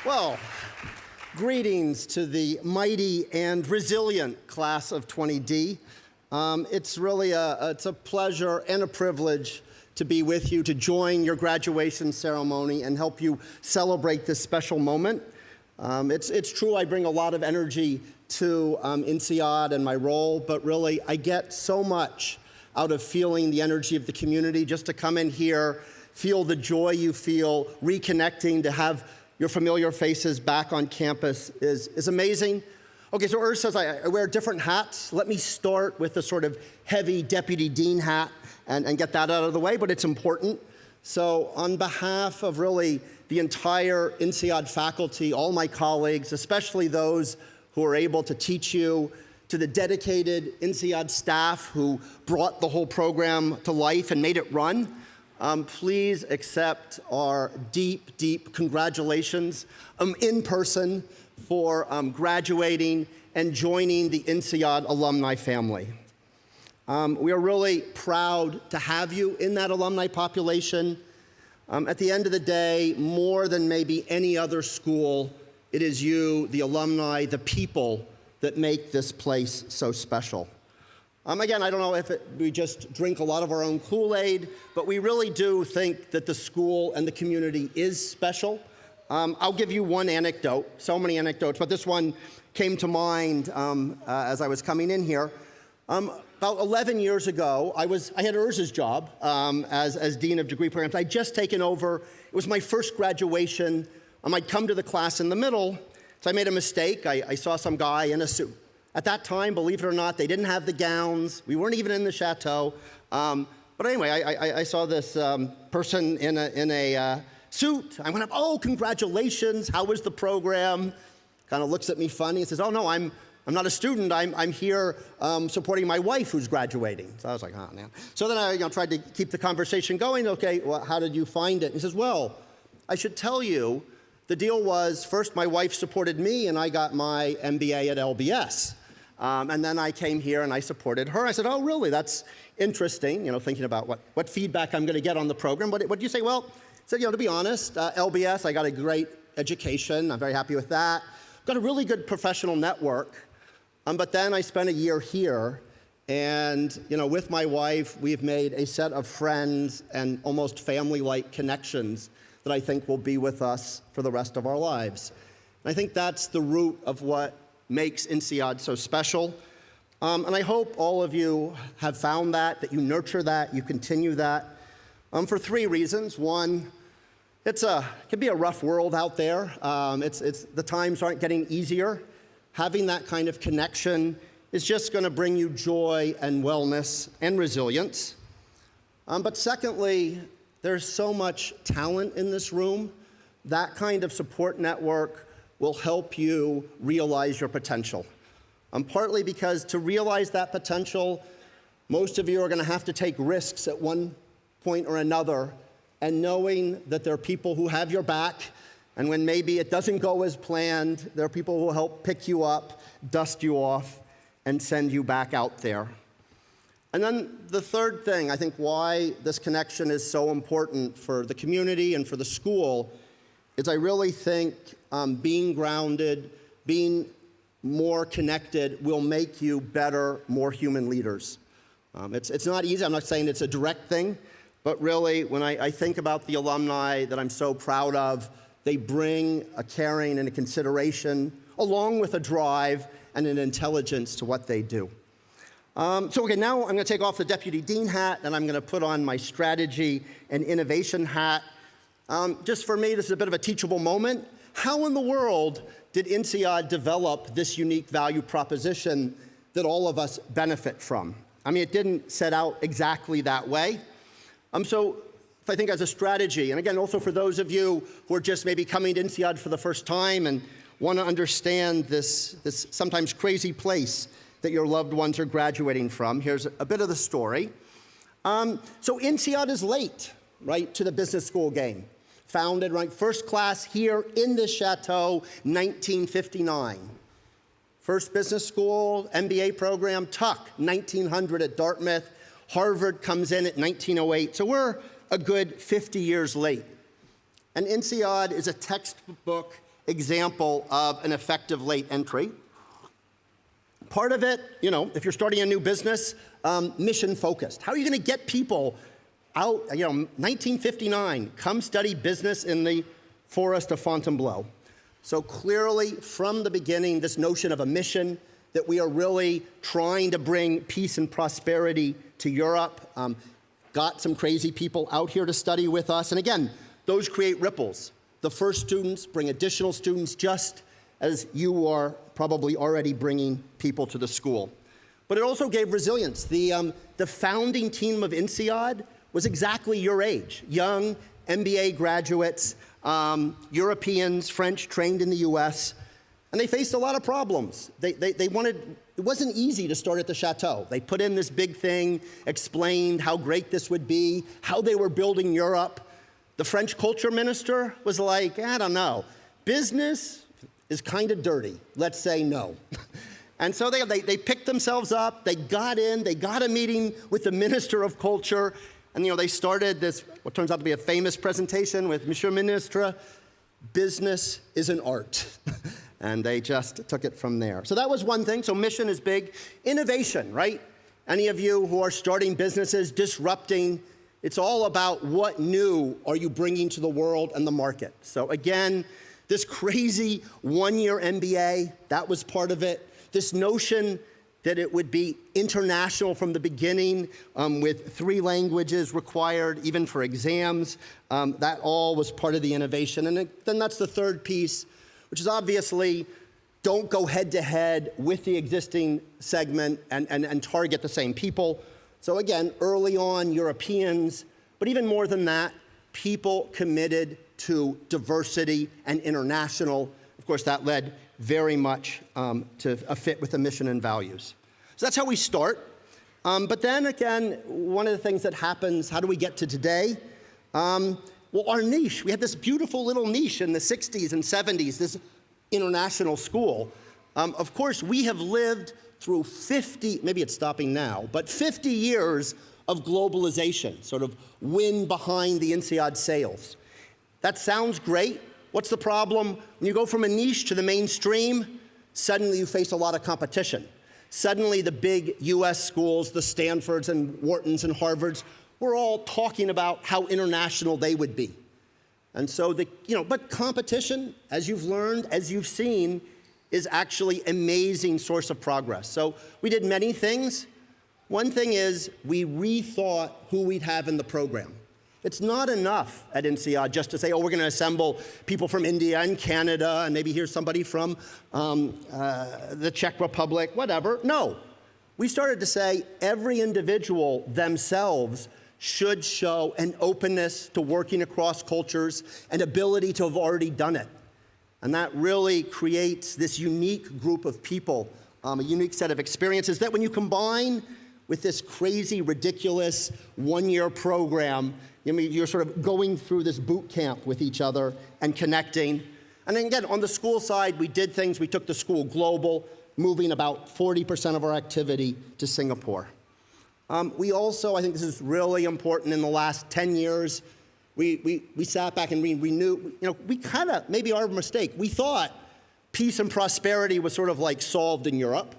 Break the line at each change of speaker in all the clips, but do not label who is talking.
Well, greetings to the mighty and resilient class of 20D. It's really it's a pleasure and a privilege to be with you, to join your graduation ceremony and help you celebrate this special moment. It's true I bring a lot of energy to INSEAD and my role, but really I get so much out of feeling the energy of the community, just to come in here, feel the joy you feel, reconnecting, to have your familiar faces back on campus is amazing. Okay, so Urs says I wear different hats. Let me start with the sort of heavy deputy dean hat and get that out of the way, but it's important. So on behalf of really the entire INSEAD faculty, all my colleagues, especially those who are able to teach you, to the dedicated INSEAD staff who brought the whole program to life and made it run, please accept our deep, deep congratulations in person for graduating and joining the INSEAD alumni family. We are really proud to have you in that alumni population. At the end of the day, more than maybe any other school, it is you, the alumni, the people that make this place so special. Again, I don't know if we just drink a lot of our own Kool-Aid, but we really do think that the school and the community is special. I'll give you one anecdote, so many anecdotes, but this one came to mind as I was coming in here. About 11 years ago, I had Urs's job as Dean of Degree Programs. I'd just taken over. It was my first graduation. I'd come to the class in the middle, so I made a mistake. I saw some guy in a suit. At that time, believe it or not, they didn't have the gowns. We weren't even in the chateau. But anyway, I saw this person in a suit. I went up, oh, congratulations, how was the program? Kind of looks at me funny and says, oh no, I'm not a student, I'm here supporting my wife who's graduating. So I was like, oh man. So then I tried to keep the conversation going. Okay, well, how did you find it? And he says, well, I should tell you, the deal was, first my wife supported me and I got my MBA at LBS. And then I came here and I supported her. I said, oh, really? That's interesting, thinking about what feedback I'm going to get on the program. What did you say? Well, I said, to be honest, LBS, I got a great education. I'm very happy with that. Got a really good professional network. But then I spent a year here. And, with my wife, we've made a set of friends and almost family-like connections that I think will be with us for the rest of our lives. And I think that's the root of what makes INSEAD so special. And I hope all of you have found that you nurture that, you continue that, for three reasons. One, it can be a rough world out there. The times aren't getting easier. Having that kind of connection is just going to bring you joy and wellness and resilience. But secondly, there's so much talent in this room. That kind of support network will help you realize your potential. Partly because to realize that potential, most of you are going to have to take risks at one point or another, and knowing that there are people who have your back, and when maybe it doesn't go as planned, there are people who will help pick you up, dust you off, and send you back out there. And then the third thing, I think why this connection is so important for the community and for the school, is I really think being grounded, being more connected will make you better, more human leaders. It's not easy. I'm not saying it's a direct thing, but really when I think about the alumni that I'm so proud of, they bring a caring and a consideration along with a drive and an intelligence to what they do. Okay, now I'm going to take off the Deputy Dean hat and I'm going to put on my strategy and innovation hat. Just for me, this is a bit of a teachable moment. How in the world did INSEAD develop this unique value proposition that all of us benefit from? I mean, it didn't set out exactly that way. So if I think as a strategy, and again, also for those of you who are just maybe coming to INSEAD for the first time and want to understand this sometimes crazy place that your loved ones are graduating from, here's a bit of the story. So INSEAD is late, right, to the business school game. Founded, right, first class here in this chateau, 1959. First business school, MBA program, Tuck, 1900 at Dartmouth. Harvard comes in at 1908. So we're a good 50 years late. And INSEAD is a textbook example of an effective late entry. Part of it, if you're starting a new business, mission-focused. How are you going to get people out, 1959, come study business in the forest of Fontainebleau. So clearly, from the beginning, this notion of a mission, that we are really trying to bring peace and prosperity to Europe. Got some crazy people out here to study with us. And again, those create ripples. The first students bring additional students, just as you are probably already bringing people to the school. But it also gave resilience. The founding team of INSEAD was exactly your age, young MBA graduates, Europeans, French, trained in the US, and they faced a lot of problems. They wanted, it wasn't easy to start at the chateau. They put in this big thing, explained how great this would be, how they were building Europe. The French culture minister was like, I don't know, business is kind of dirty, let's say no. And so they picked themselves up, they got in, they got a meeting with the Minister of Culture, and they started this, what turns out to be a famous presentation with Monsieur Ministre, business is an art. And they just took it from there. So that was one thing, so mission is big. Innovation, right? Any of you who are starting businesses, disrupting, it's all about what new are you bringing to the world and the market. So again, this crazy one-year MBA, that was part of it. This notion that it would be international from the beginning, with 3 languages required, even for exams. That all was part of the innovation. And then that's the third piece, which is obviously don't go head-to-head with the existing segment and target the same people. So again, early on, Europeans, but even more than that, people committed to diversity and international. Of course, that led very much to a fit with the mission and values. So that's how we start. But then again, one of the things that happens, how do we get to today? Well, our niche, we had this beautiful little niche in the 60s and 70s, this international school. Of course, we have lived through 50, maybe it's stopping now, but 50 years of globalization, sort of wind behind the INSEAD sails. That sounds great. What's the problem? When you go from a niche to the mainstream, suddenly you face a lot of competition. Suddenly the big US schools, the Stanfords and Whartons and Harvards, we're all talking about how international they would be. And so but competition, as you've learned, as you've seen, is actually an amazing source of progress. So we did many things. One thing is we rethought who we'd have in the program. It's not enough at INSEAD just to say, we're going to assemble people from India and Canada, and maybe here's somebody from the Czech Republic, whatever. No. We started to say every individual themselves should show an openness to working across cultures, an ability to have already done it. And that really creates this unique group of people, a unique set of experiences that when you combine with this crazy, ridiculous one-year program, you're sort of going through this boot camp with each other and connecting. And then again, on the school side, we did things. We took the school global, moving about 40% of our activity to Singapore. We also, I think this is really important, in the last 10 years, we sat back and we knew, we kind of, maybe our mistake, we thought peace and prosperity was sort of like solved in Europe.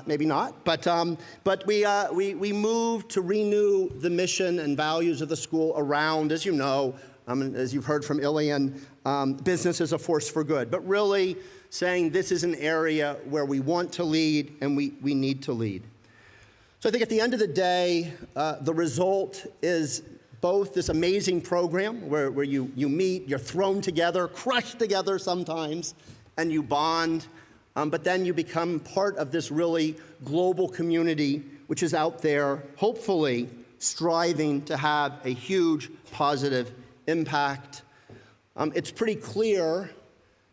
Maybe not, but we moved to renew the mission and values of the school around, as you know, as you've heard from Ilian, business is a force for good, but really saying this is an area where we want to lead and we need to lead. So I think at the end of the day, the result is both this amazing program where you meet, you're thrown together, crushed together sometimes, and you bond. But then you become part of this really global community, which is out there, hopefully striving to have a huge positive impact. It's pretty clear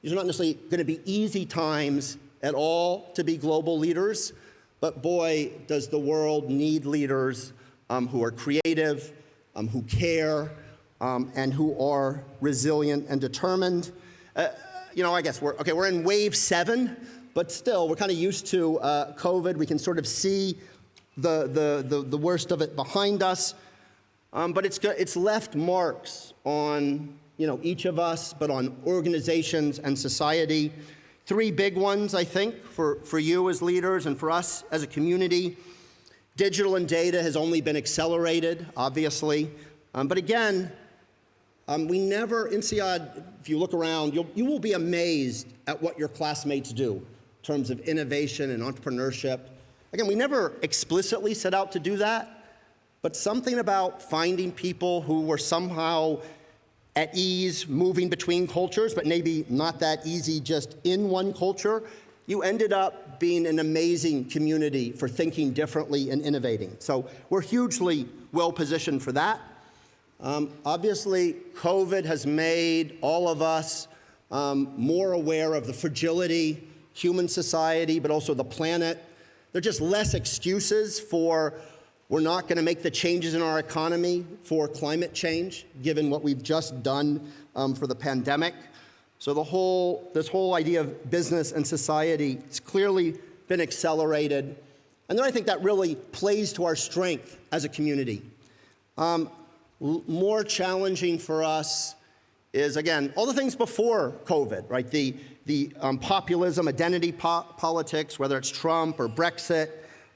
these are not necessarily going to be easy times at all to be global leaders, but boy, does the world need leaders who are creative, who care, and who are resilient and determined. I guess we're in wave 7, but still, we're kind of used to COVID. We can sort of see the worst of it behind us. But it's left marks on, each of us, but on organizations and society. Three big ones, I think, for you as leaders and for us as a community. Digital and data has only been accelerated, obviously. But again, we never, INSEAD, if you look around, you will be amazed at what your classmates do in terms of innovation and entrepreneurship. Again, we never explicitly set out to do that, but something about finding people who were somehow at ease moving between cultures, but maybe not that easy just in one culture, you ended up being an amazing community for thinking differently and innovating. So we're hugely well positioned for that. Obviously, COVID has made all of us more aware of the fragility, human society, but also the planet. There are just less excuses for we're not going to make the changes in our economy for climate change, given what we've just done for the pandemic. So this whole idea of business and society has clearly been accelerated. And then I think that really plays to our strength as a community. More challenging for us is, again, all the things before COVID, right? The populism, identity politics, whether it's Trump or Brexit,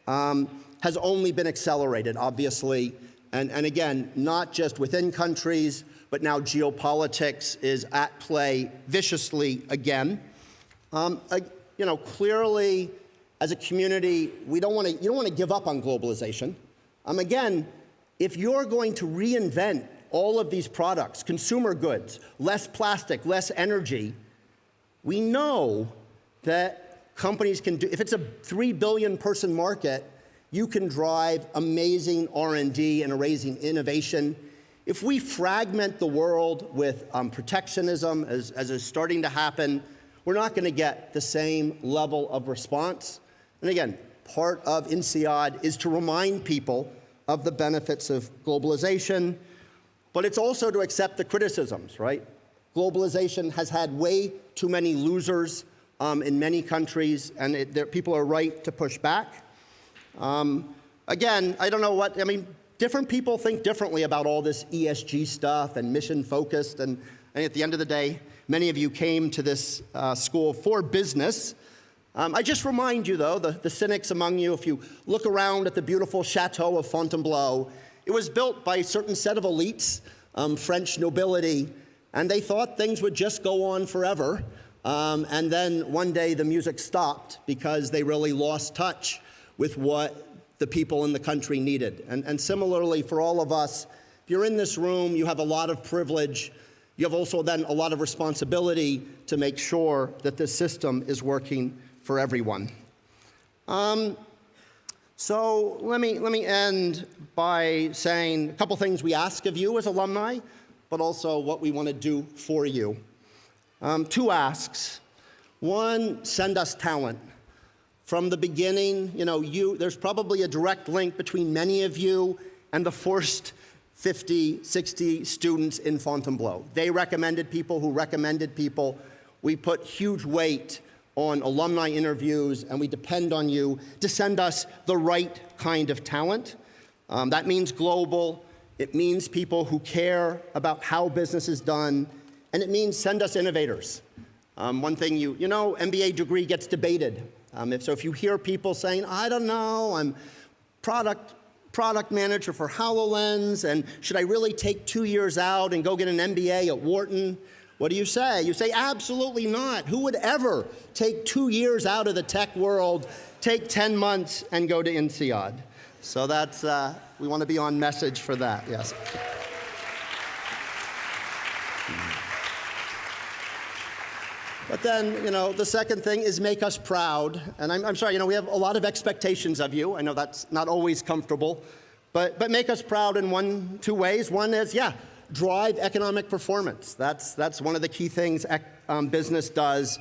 has only been accelerated, obviously. And again, not just within countries, but now geopolitics is at play viciously again. Clearly, as a community, you don't want to give up on globalization. Again, if you're going to reinvent all of these products, consumer goods, less plastic, less energy, we know that companies can do, if it's a 3 billion person market, you can drive amazing R&D and amazing innovation. If we fragment the world with protectionism, as is starting to happen, we're not going to get the same level of response. And again, part of INSEAD is to remind people of the benefits of globalization, but it's also to accept the criticisms, right? Globalization has had way too many losers in many countries, and people are right to push back. Again, I don't know different people think differently about all this ESG stuff and mission-focused, and at the end of the day, many of you came to this school for business. I just remind you, though, the cynics among you, if you look around at the beautiful chateau of Fontainebleau, it was built by a certain set of elites, French nobility, and they thought things would just go on forever. And then one day the music stopped because they really lost touch with what the people in the country needed. And similarly, for all of us, if you're in this room, you have a lot of privilege. You have also then a lot of responsibility to make sure that this system is working for everyone. So let me end by saying a couple things we ask of you as alumni, but also what we want to do for you. Two asks. One, send us talent. From the beginning, there's probably a direct link between many of you and the first 50, 60 students in Fontainebleau. They recommended people who recommended people. We put huge weight on alumni interviews, and we depend on you to send us the right kind of talent. That means global. It means people who care about how business is done, and it means send us innovators. One thing MBA degree gets debated. If you hear people saying, I don't know, I'm product manager for HoloLens, and should I really take 2 years out and go get an MBA at Wharton? What do you say? You say, absolutely not. Who would ever take 2 years out of the tech world, take 10 months, and go to INSEAD? So that's, we want to be on message for that, yes. But then, the second thing is make us proud. And I'm sorry, we have a lot of expectations of you. I know that's not always comfortable. But make us proud in two ways. One is, drive economic performance. That's one of the key things business does.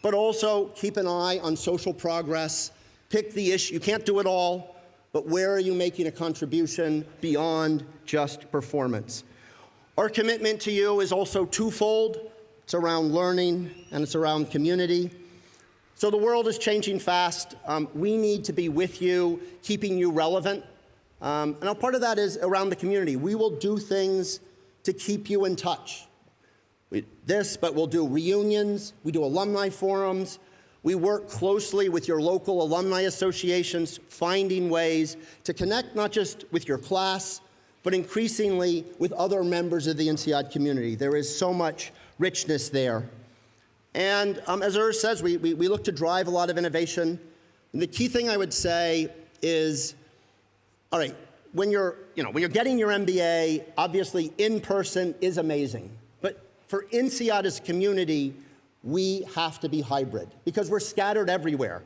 But also keep an eye on social progress. Pick the issue. You can't do it all, but where are you making a contribution beyond just performance? Our commitment to you is also twofold. It's around learning, and it's around community. So the world is changing fast. We need to be with you, keeping you relevant. And a part of that is around the community. We will do things to keep you in touch. But we'll do reunions, we do alumni forums, we work closely with your local alumni associations, finding ways to connect not just with your class, but increasingly with other members of the INSEAD community. There is so much richness there. And as Urs says, we look to drive a lot of innovation. And the key thing I would say is, all right, when you're getting your MBA, obviously in person is amazing. But for INSEAD as a community, we have to be hybrid because we're scattered everywhere.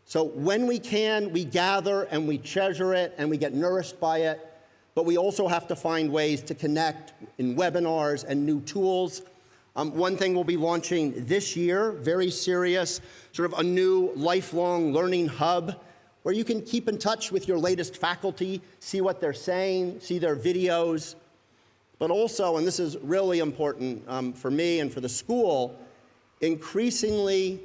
So when we can, we gather and we treasure it and we get nourished by it. But we also have to find ways to connect in webinars and new tools. One thing we'll be launching this year, very serious, sort of a new lifelong learning hub where you can keep in touch with your latest faculty, see what they're saying, see their videos. But also, and this is really important for me and for the school, increasingly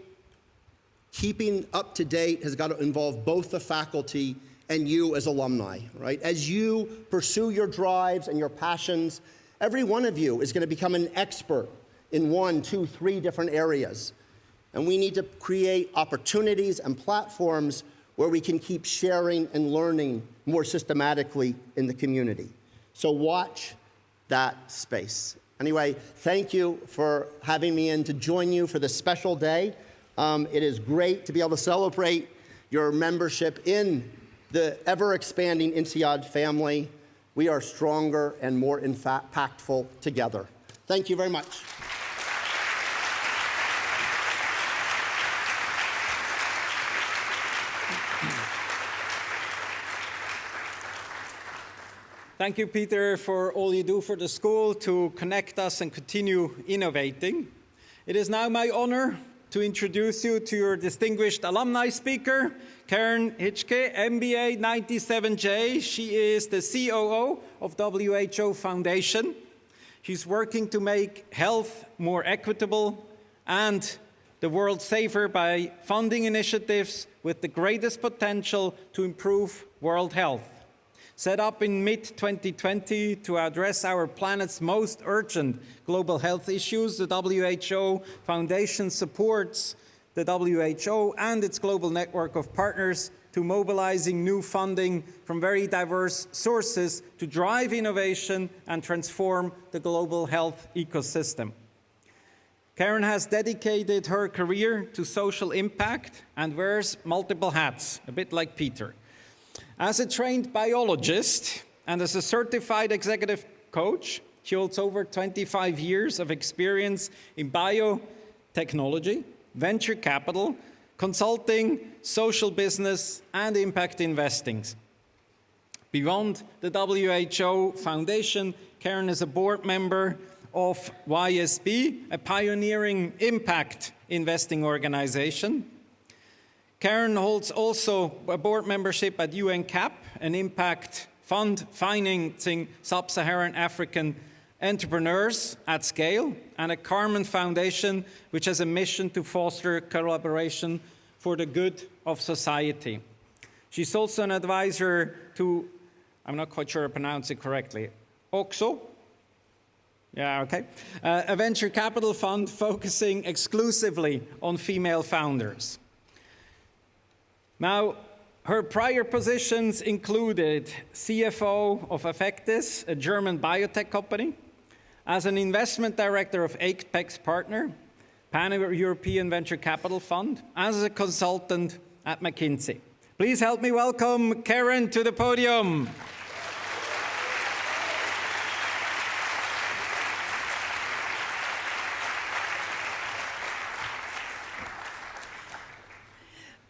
keeping up to date has got to involve both the faculty and you as alumni, right? As you pursue your drives and your passions, every one of you is going to become an expert in 1, 2, 3 different areas. And we need to create opportunities and platforms where we can keep sharing and learning more systematically in the community. So watch that space. Anyway, thank you for having me in to join you for this special day. It is great to be able to celebrate your membership in the ever-expanding INSEAD family. We are stronger and more impactful together. Thank you very much.
Thank you, Peter, for all you do for the school to connect us and continue innovating. It is now my honor to introduce you to your distinguished alumni speaker, Karen Hitschke, MBA20D. She is the COO of WHO Foundation. She's working to make health more equitable and the world safer by funding initiatives with the greatest potential to improve world health. Set up in mid-2020 to address our planet's most urgent global health issues, the WHO Foundation supports the WHO and its global network of partners to mobilizing new funding from very diverse sources to drive innovation and transform the global health ecosystem. Karen has dedicated her career to social impact and wears multiple hats, a bit like Peter. As a trained biologist and as a certified executive coach, she holds over 25 years of experience in biotechnology, venture capital, consulting, social business, and impact investing. Beyond the WHO Foundation, Karen is a board member of YSB, a pioneering impact investing organization. Karen holds also a board membership at UNCAP, an impact fund financing sub-Saharan African entrepreneurs at scale, and a Carmen Foundation, which has a mission to foster collaboration for the good of society. She's also an advisor to, I'm not quite sure I pronounce it correctly, OXO? Yeah, okay. A venture capital fund focusing exclusively on female founders. Now, her prior positions included CFO of Affectis, a German biotech company, as an investment director of Apex Partner, Pan-European Venture Capital Fund, as a consultant at McKinsey. Please help me welcome Karen to the podium.